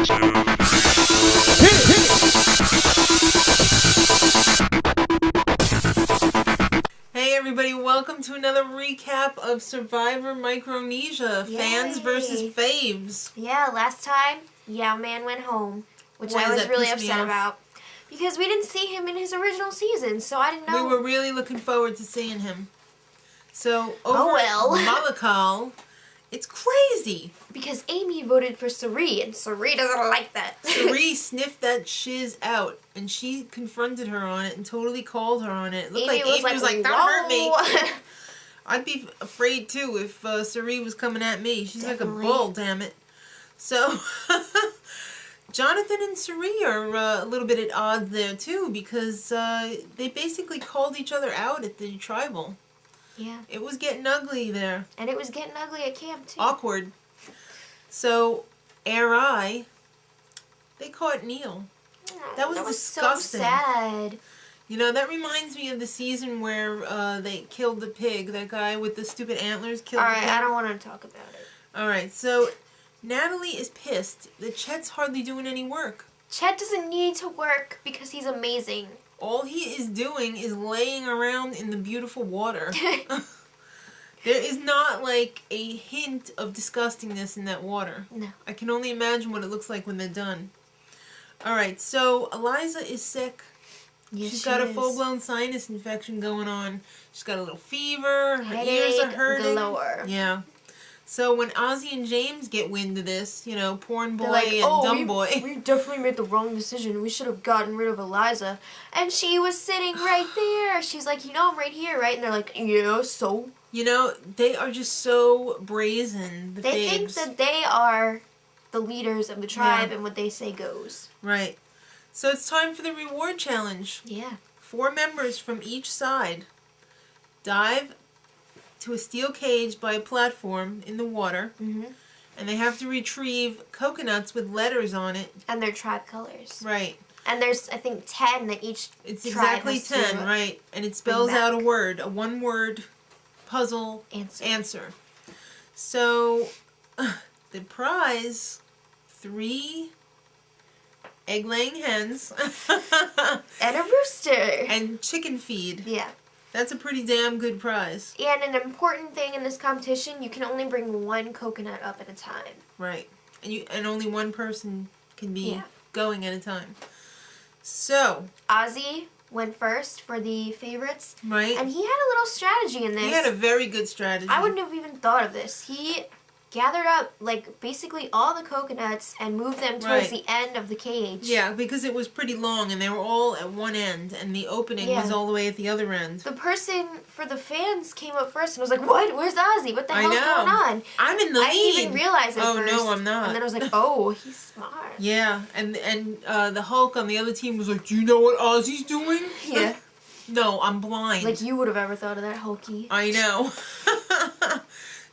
Hey everybody, welcome to another recap of Survivor Micronesia. Yay. Fans versus faves. Yeah, last time, Yau-Man went home, which I was really upset about. Because we didn't see him in his original season, so I didn't know. We were really looking forward to seeing him. So, over at Malakal, it's crazy. Because Amy voted for Cirie, and Cirie doesn't like that. Cirie sniffed that shiz out, and she confronted her on it and totally called her on it. It looked like Amy was like, don't hurt me. I'd be afraid too if Cirie was coming at me. She's Definitely. like a bull, damn it. So, Jonathan and Cirie are a little bit at odds there too, because they basically called each other out at the tribal. Yeah. It was getting ugly there. And it was getting ugly at camp too. Awkward. So, Airai, they caught Neil. That was disgusting. So sad. You know, that reminds me of the season where they killed the pig. That guy with the stupid antlers killed the pig. Alright, I don't want to talk about it. Alright, so Natalie is pissed that Chet's hardly doing any work. Chet doesn't need to work because he's amazing. All he is doing is laying around in the beautiful water. There is not like a hint of disgustingness in that water. No. I can only imagine what it looks like when they're done. Alright, so Eliza is sick. Yes, She's got a full-blown sinus infection going on. She's got a little fever. Her ears are hurting. Galore. Yeah. So when Ozzie and James get wind of this, you know, porn boy like, and dumb boy. We definitely made the wrong decision. We should have gotten rid of Eliza. And she was sitting right there. She's like, you know, I'm right here, right? And they're like, yeah, so? You know, they are just so brazen. They think that they are the leaders of the tribe and what they say goes. Right. So it's time for the reward challenge. Yeah. 4 members from each side dive to a steel cage by a platform in the water. Mm-hmm. And they have to retrieve coconuts with letters on it. And their tribe colors. Right. And there's, I think, 10 that each It's tribe exactly has 10, to right. And it spells out a word, a one-word puzzle answer. So, the prize, 3 egg-laying hens. And a rooster. And chicken feed. Yeah. That's a pretty damn good prize. And an important thing in this competition, you can only bring 1 coconut up at a time. Right. And only one person can be going at a time. So, Ozzie went first for the favorites. Right. And he had a little strategy in this. He had a very good strategy. I wouldn't have even thought of this. He gathered up, like, basically all the coconuts and moved them towards the end of the cage. Yeah, because it was pretty long and they were all at one end and the opening was all the way at the other end. The person for the fans came up first and was like, what? Where's Ozzie? What the hell's going on? I'm in the lead. I didn't even realize it first. Oh, no, I'm not. And then I was like, oh, he's smart. Yeah, and the Hulk on the other team was like, do you know what Ozzie's doing? Yeah. No, I'm blind. Like you would have ever thought of that, Hulky. I know.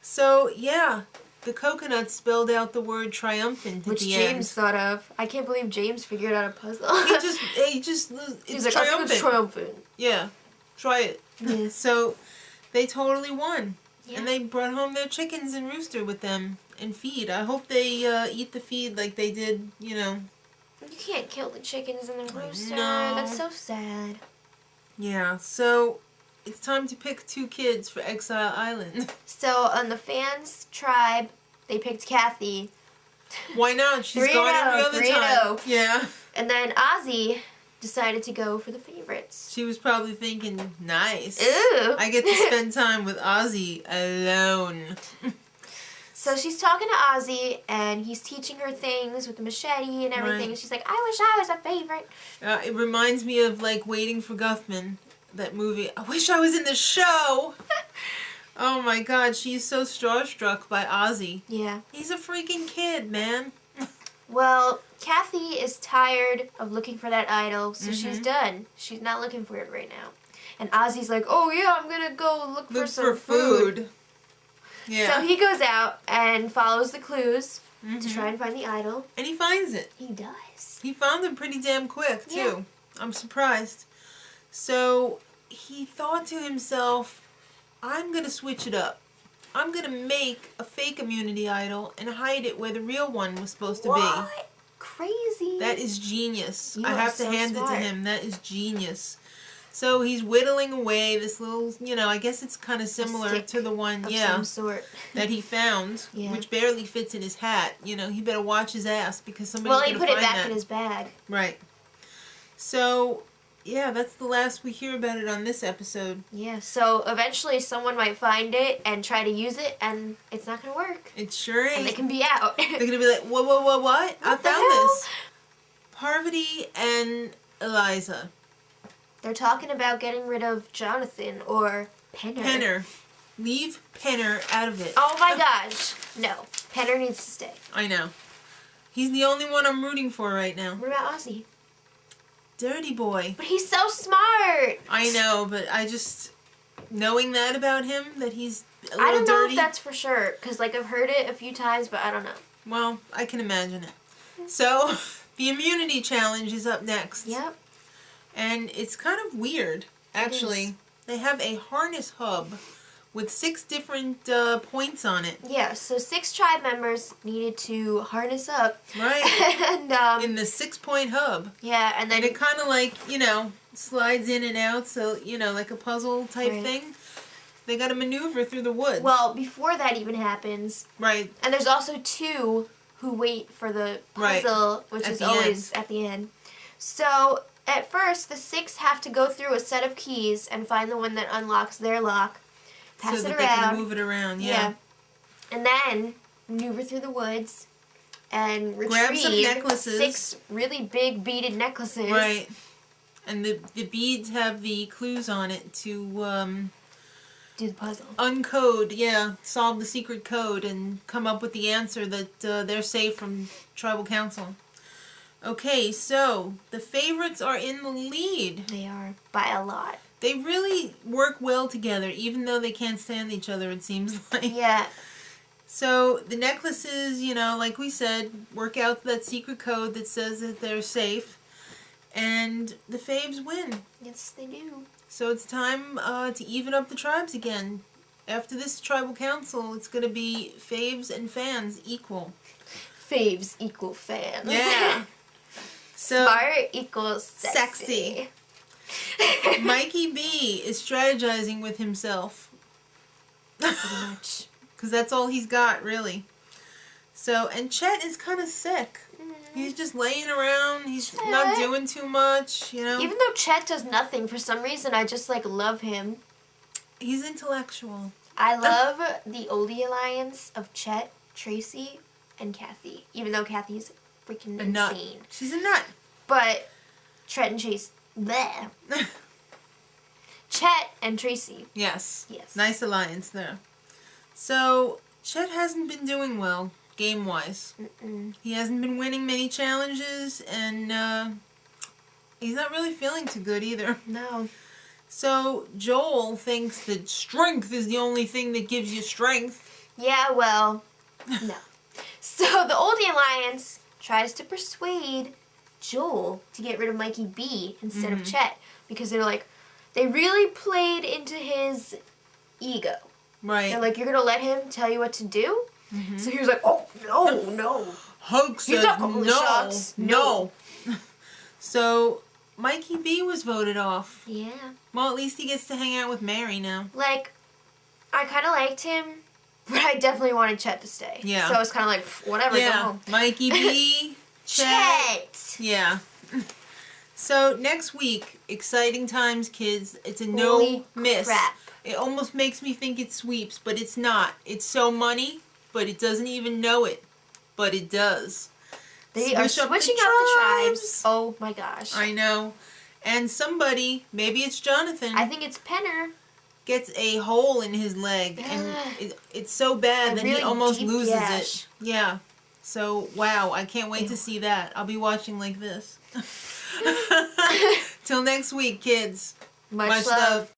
So, yeah. The coconut spelled out the word triumphant at the end. Which James thought of. I can't believe James figured out a puzzle. He's like, I think it's triumphant. Yeah, try it. Yeah. So, they totally won. Yeah. And they brought home their chickens and rooster with them and feed. I hope they eat the feed like they did, you know. You can't kill the chickens and the rooster. No. That's so sad. Yeah, so it's time to pick 2 kids for Exile Island. So on the fans' tribe, they picked Kathy. Why not? She's gone every other time. Yeah. And then Ozzie decided to go for the favorites. She was probably thinking, nice. Ooh. I get to spend time with Ozzie alone. So she's talking to Ozzie, and he's teaching her things with the machete and everything. And she's like, I wish I was a favorite. It reminds me of, like, Waiting for Guffman, that movie. I wish I was in the show. Oh, my God. She's so starstruck by Ozzie. Yeah. He's a freaking kid, man. Well, Kathy is tired of looking for that idol, so she's done. She's not looking for it right now. And Ozzie's like, oh, yeah, I'm going to go look for some food. Yeah. So he goes out and follows the clues to try and find the idol. And he finds it. He does. He found it pretty damn quick, too. Yeah. I'm surprised. So he thought to himself, I'm going to switch it up. I'm going to make a fake immunity idol and hide it where the real one was supposed to be. crazy. That is genius. You I have to so hand smart. it to him. That is genius. So he's whittling away this little, I guess it's kind of similar to the one, of some sort. that he found, which barely fits in his hat. He better watch his ass because somebody's going to find that. Well, he put it back in his bag. Right. So, yeah, that's the last we hear about it on this episode. Yeah, so eventually someone might find it and try to use it, and it's not going to work. It sure ain't. And they can be out. They're going to be like, what? I found this. Parvati and Eliza. They're talking about getting rid of Jonathan or Penner. Penner. Leave Penner out of it. Oh my gosh. No. Penner needs to stay. I know. He's the only one I'm rooting for right now. What about Ozzie? Dirty boy. But he's so smart. I know, but I just... Knowing that about him, that he's a little dirty... I don't know if that's for sure, because I've heard it a few times, but I don't know. Well, I can imagine it. So, the immunity challenge is up next. Yep. And it's kind of weird, actually. They have a harness hub with 6 different points on it. Yeah, so 6 tribe members needed to harness up. Right. And in the 6-point hub. Yeah, and then... And it kind of slides in and out, so, like a puzzle type thing. They got to maneuver through the woods. Well, before that even happens... Right. And there's also 2 who wait for the puzzle, which is always at the end. So... At first, the 6 have to go through a set of keys and find the one that unlocks their lock. Pass it around. So that they can move it around, yeah. And then maneuver through the woods and grab some necklaces. 6 really big beaded necklaces. Right. And the beads have the clues on it to do the puzzle. Uncode, solve the secret code and come up with the answer that they're safe from tribal council. Okay, so the favorites are in the lead. They are, by a lot. They really work well together, even though they can't stand each other, it seems like. Yeah. So the necklaces, like we said, work out that secret code that says that they're safe. And the faves win. Yes, they do. So it's time to even up the tribes again. After this tribal council, it's going to be faves and fans equal. Faves equal fans. Yeah. So, smart equals sexy. Mikey B is strategizing with himself. Pretty much. Because that's all he's got, really. So, and Chet is kind of sick. He's just laying around. He's not doing too much, Even though Chet does nothing, for some reason, I just, love him. He's intellectual. I love the oldie alliance of Chet, Tracy, and Kathy. Even though Kathy's freaking insane. She's a nut. But Chet and Chase, bleh. Chet and Tracy. Yes. Nice alliance there. So, Chet hasn't been doing well, game-wise. He hasn't been winning many challenges, and he's not really feeling too good either. No. So, Joel thinks that strength is the only thing that gives you strength. Yeah, well, no. So, the oldie alliance tries to persuade Joel to get rid of Mikey B instead of Chet, because they're like, they really played into his ego. Right. They're like, you're gonna let him tell you what to do? So he was like, oh, no. Hulk says no. So Mikey B was voted off. Yeah. Well, at least he gets to hang out with Mary now. I kind of liked him, but I definitely wanted Chet to stay. Yeah. So I was kind of like, whatever, go home. Mikey B, Chet. Yeah. So next week, exciting times, kids. It's a Holy miss. Crap. It almost makes me think it sweeps, but it's not. It's so money, but it doesn't even know it. But it does. They are switching up the tribes. Oh my gosh. I know. And somebody, maybe it's Jonathan. I think it's Penner. Gets a hole in his leg, and it's so bad that he almost loses it. Yeah. So, wow, I can't wait to see that. I'll be watching like this. Till next week, kids. Much love.